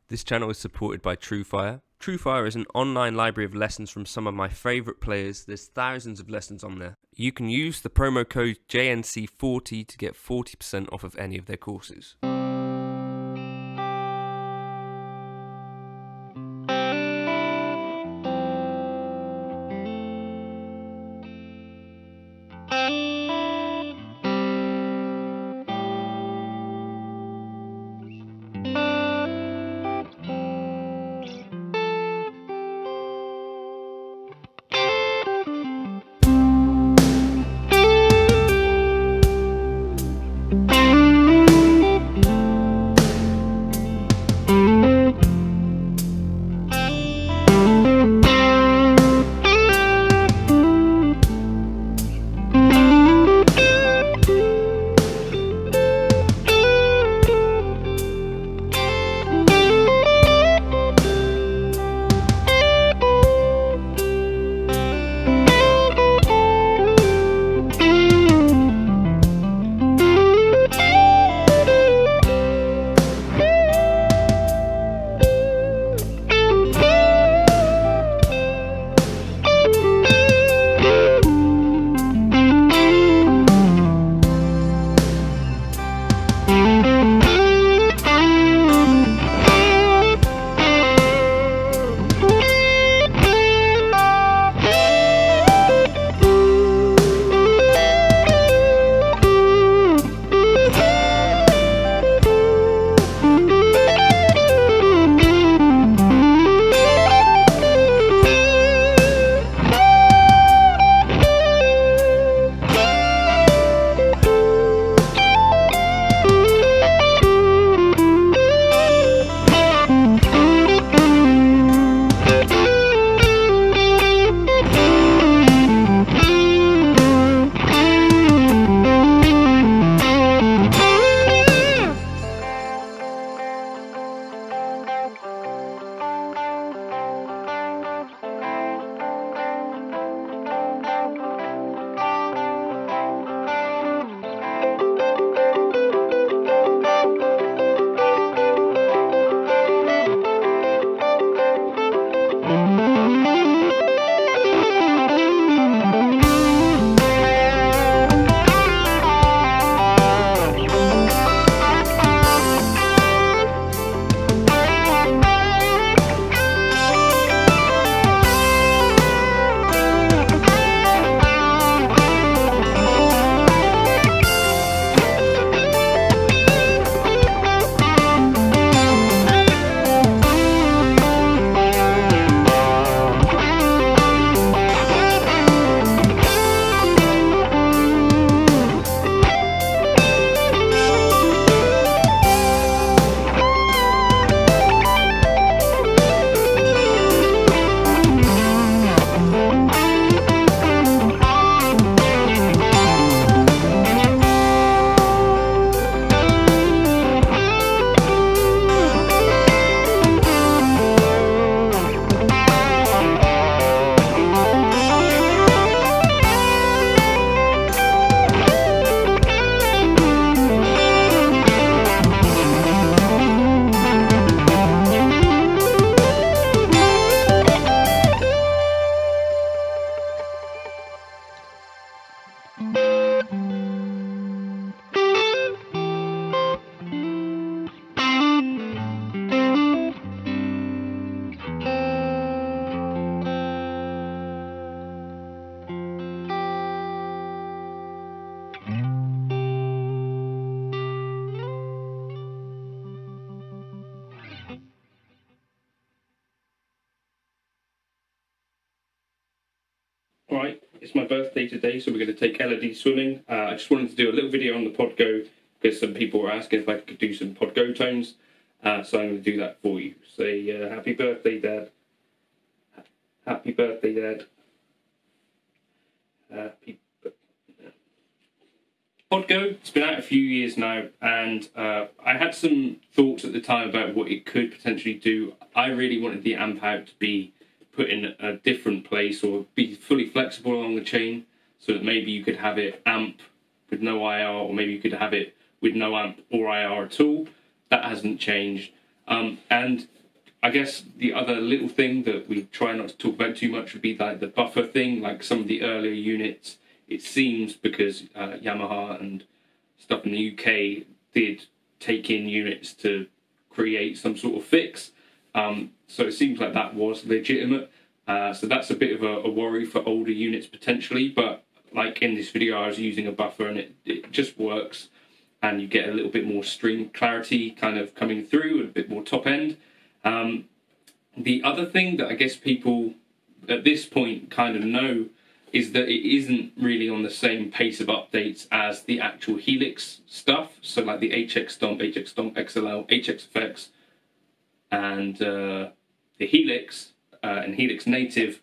This channel is supported by TrueFire. TrueFire is an online library of lessons from some of my favourite players. There's thousands of lessons on there. You can use the promo code JNC40 to get 40% off of any of their courses. Right, it's my birthday today, so we're going to take LED swimming. I just wanted to do a little video on the pod go because some people were asking if I could do some pod go tones, so I'm going to do that for you. Say happy birthday, Dad. Happy birthday, Dad. Happy pod go. It's been out a few years now, and I had some thoughts at the time about what it could potentially do. I really wanted the amp out to be put in a different place or be fully flexible along the chain, so that maybe you could have it amp with no IR, or maybe you could have it with no amp or IR at all. That hasn't changed. And I guess the other little thing that we try not to talk about too much would be like the buffer thing, like some of the earlier units. It seems because Yamaha and stuff in the UK did take in units to create some sort of fix. So it seems like that was legitimate. So that's a bit of a worry for older units potentially. But like in this video, I was using a buffer and it just works. And you get a little bit more string clarity kind of coming through, and a bit more top end. The other thing that I guess people at this point kind of know is that it isn't really on the same pace of updates as the actual Helix stuff. So like the HX Stomp, XLL, HXFX, and the Helix and Helix Native,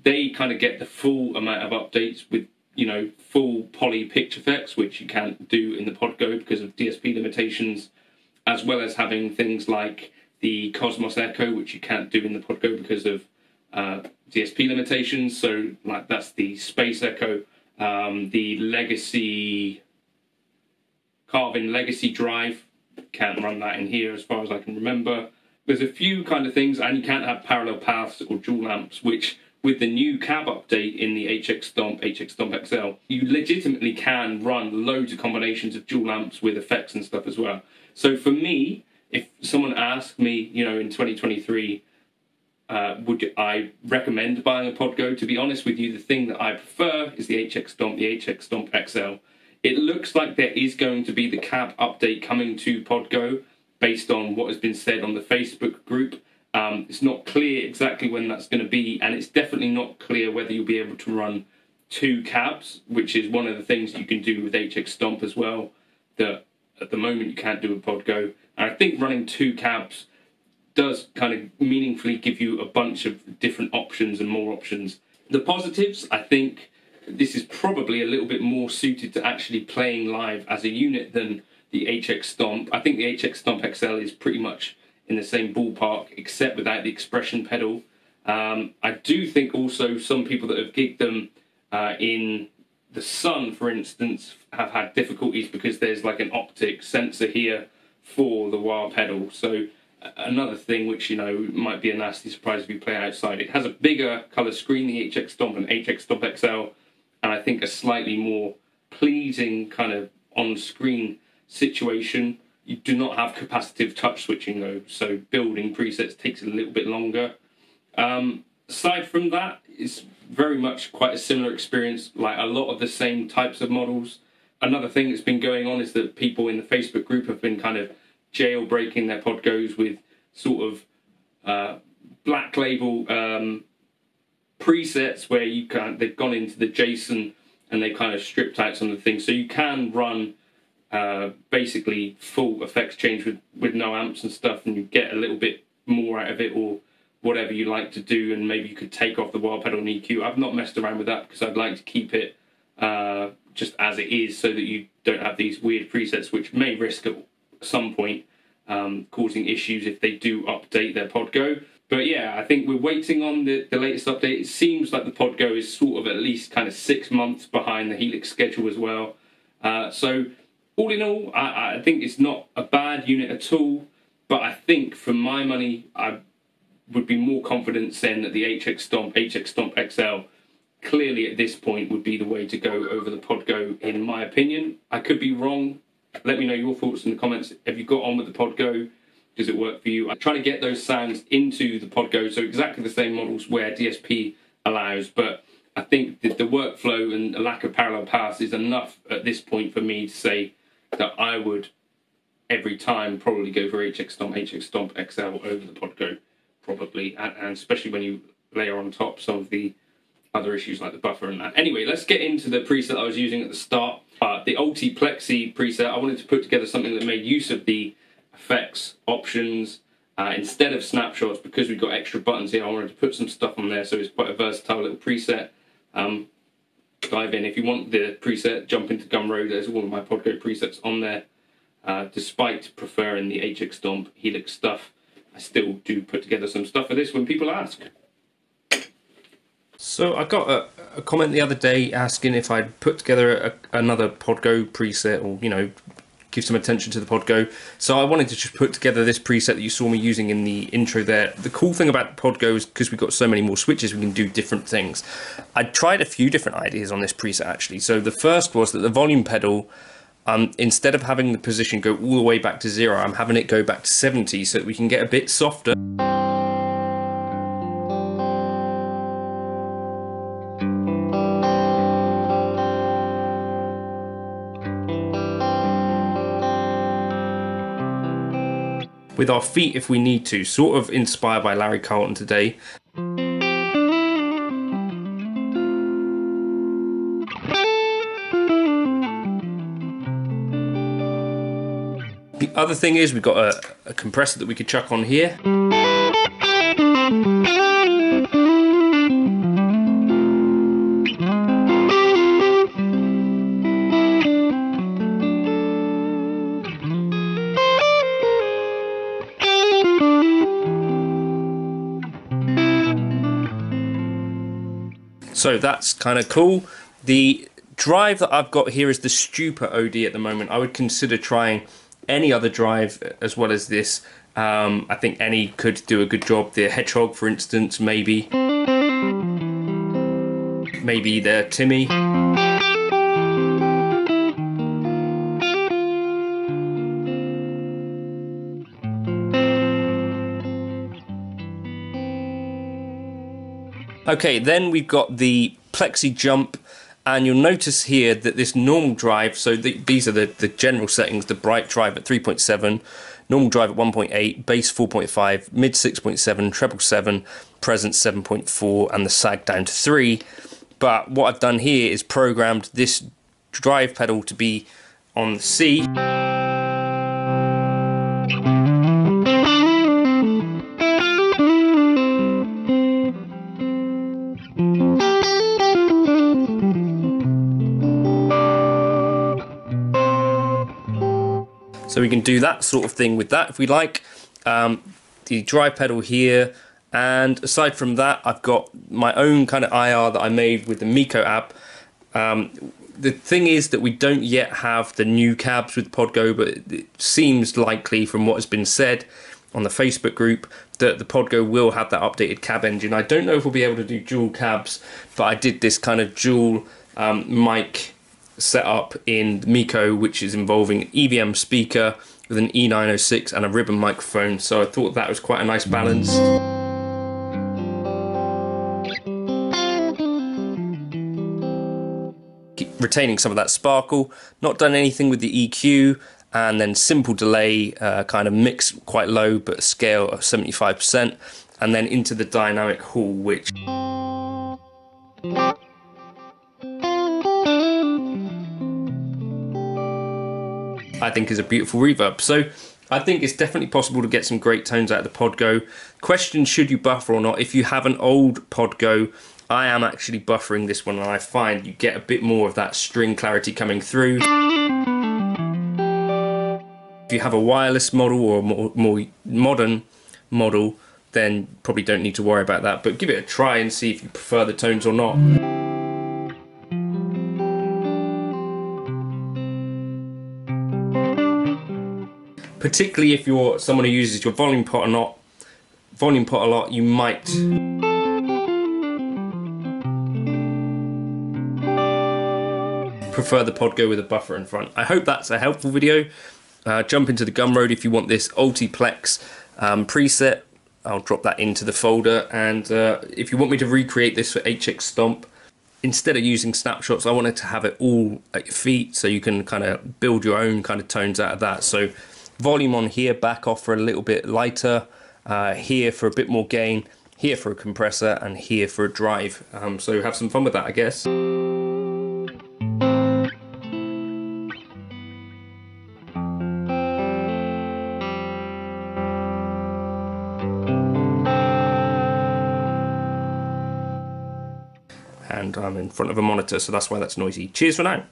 they kind of get the full amount of updates with, you know, full poly pitch effects, which you can't do in the Podgo because of DSP limitations, as well as having things like the Cosmos Echo, which you can't do in the Podgo because of DSP limitations. So like that's the Space Echo, the Legacy Carvin Legacy Drive, can't run that in here as far as I can remember. There's a few kind of things, and you can't have parallel paths or dual amps, which with the new cab update in the HX Stomp XL, you legitimately can run loads of combinations of dual amps with effects and stuff as well. So for me, if someone asked me, you know, in 2023, would I recommend buying a Podgo? To be honest with you, the thing that I prefer is the HX Stomp XL. It looks like there is going to be the cab update coming to Podgo based on what has been said on the Facebook group. It's not clear exactly when that's going to be, and it's definitely not clear whether you'll be able to run 2 cabs, which is one of the things you can do with HX Stomp as well, that at the moment you can't do with Podgo. And I think running 2 cabs does kind of meaningfully give you a bunch of different options and more options. The positives, I think this is probably a little bit more suited to actually playing live as a unit than the HX Stomp. I think the HX Stomp XL is pretty much in the same ballpark, except without the expression pedal. I do think also some people that have gigged them in the sun, for instance, have had difficulties because there's like an optic sensor here for the wah pedal. So another thing which, you know, might be a nasty surprise if you play outside. It has a bigger colour screen, the HX Stomp and HX Stomp XL, and I think a slightly more pleasing kind of on-screen situation. You do not have capacitive touch switching though, so building presets takes a little bit longer. Aside from that, it's very much quite a similar experience, like a lot of the same types of models. Another thing that's been going on is that people in the Facebook group have been kind of jailbreaking their Podgos with sort of black label presets where they've gone into the JSON and they kind of stripped out some of the things. So you can run basically full effects change with no amps and stuff, and you get a little bit more out of it, or whatever you like to do, and maybe you could take off the wah pedal and EQ. I've not messed around with that because I'd like to keep it just as it is, so that you don't have these weird presets which may risk at some point causing issues if they do update their Podgo. But yeah, I think we're waiting on the latest update. It seems like the Podgo is sort of at least kind of 6 months behind the Helix schedule as well. So all in all, I think it's not a bad unit at all, but I think for my money, I would be more confident saying that the HX Stomp XL, clearly at this point would be the way to go over the Podgo, in my opinion. I could be wrong. Let me know your thoughts in the comments. Have you got on with the Podgo? Does it work for you? I try to get those sounds into the Podgo, so exactly the same models where DSP allows, but I think that the workflow and the lack of parallel paths is enough at this point for me to say that I would, every time, probably go for HX Stomp XL over the Podgo, probably, and especially when you layer on top some of the other issues like the buffer and that. Anyway, let's get into the preset I was using at the start. The Ulti-Plexi preset, I wanted to put together something that made use of the effects options instead of snapshots, because we've got extra buttons here. I wanted to put some stuff on there, so it's quite a versatile little preset. Dive in. If you want the preset, jump into Gumroad. There's all of my Podgo presets on there. Despite preferring the HX Stomp Helix stuff, I still do put together some stuff for this when people ask. So I got a comment the other day asking if I'd put together another Podgo preset, or, you know, give some attention to the Podgo. So I wanted to just put together this preset that you saw me using in the intro there. The cool thing about the Podgo is because we've got so many more switches, we can do different things. I tried a few different ideas on this preset actually. So the first was that the volume pedal, instead of having the position go all the way back to 0, I'm having it go back to 70 so that we can get a bit softer. With our feet if we need to, sort of inspired by Larry Carlton today. The other thing is we've got a compressor that we could chuck on here. So that's kind of cool. The drive that I've got here is the Stupa OD at the moment. I would consider trying any other drive as well as this. I think any could do a good job. The Hedgehog, for instance, maybe. Maybe the Timmy. Okay, then we've got the Plexi Jump, and you'll notice here that this normal drive, so these are the general settings, the bright drive at 3.7, normal drive at 1.8, bass 4.5, mid 6.7, treble 7, presence 7.4, and the sag down to 3. But what I've done here is programmed this drive pedal to be on C. So we can do that sort of thing with that if we like. The drive pedal here, and aside from that I've got my own kind of IR that I made with the Miko app. The thing is that we don't yet have the new cabs with Podgo, but it seems likely from what has been said on the Facebook group that the Podgo will have that updated cab engine. I don't know if we'll be able to do dual cabs, but I did this kind of dual mic setup in Miko, which is involving an EVM speaker with an E906 and a ribbon microphone, so I thought that was quite a nice balance. Keep retaining some of that sparkle, not done anything with the EQ, and then simple delay, kind of mix quite low but a scale of 75%, and then into the dynamic hall, which I think is a beautiful reverb. So I think it's definitely possible to get some great tones out of the Podgo. Question, should you buffer or not? If you have an old Podgo, I am actually buffering this one, and I find you get a bit more of that string clarity coming through. If you have a wireless model or a more modern model, then probably don't need to worry about that, but give it a try and see if you prefer the tones or not. Particularly if you're someone who uses your volume pot a lot, you might prefer the Podgo with a buffer in front. I hope that's a helpful video. Jump into the Gumroad if you want this Ultiplex preset. I'll drop that into the folder, and if you want me to recreate this for HX Stomp, instead of using snapshots, I wanted to have it all at your feet so you can kind of build your own kind of tones out of that. So volume on here, back off for a little bit lighter, here for a bit more gain, here for a compressor, and here for a drive. So have some fun with that, I guess. And I'm in front of a monitor, so that's why that's noisy. Cheers for now.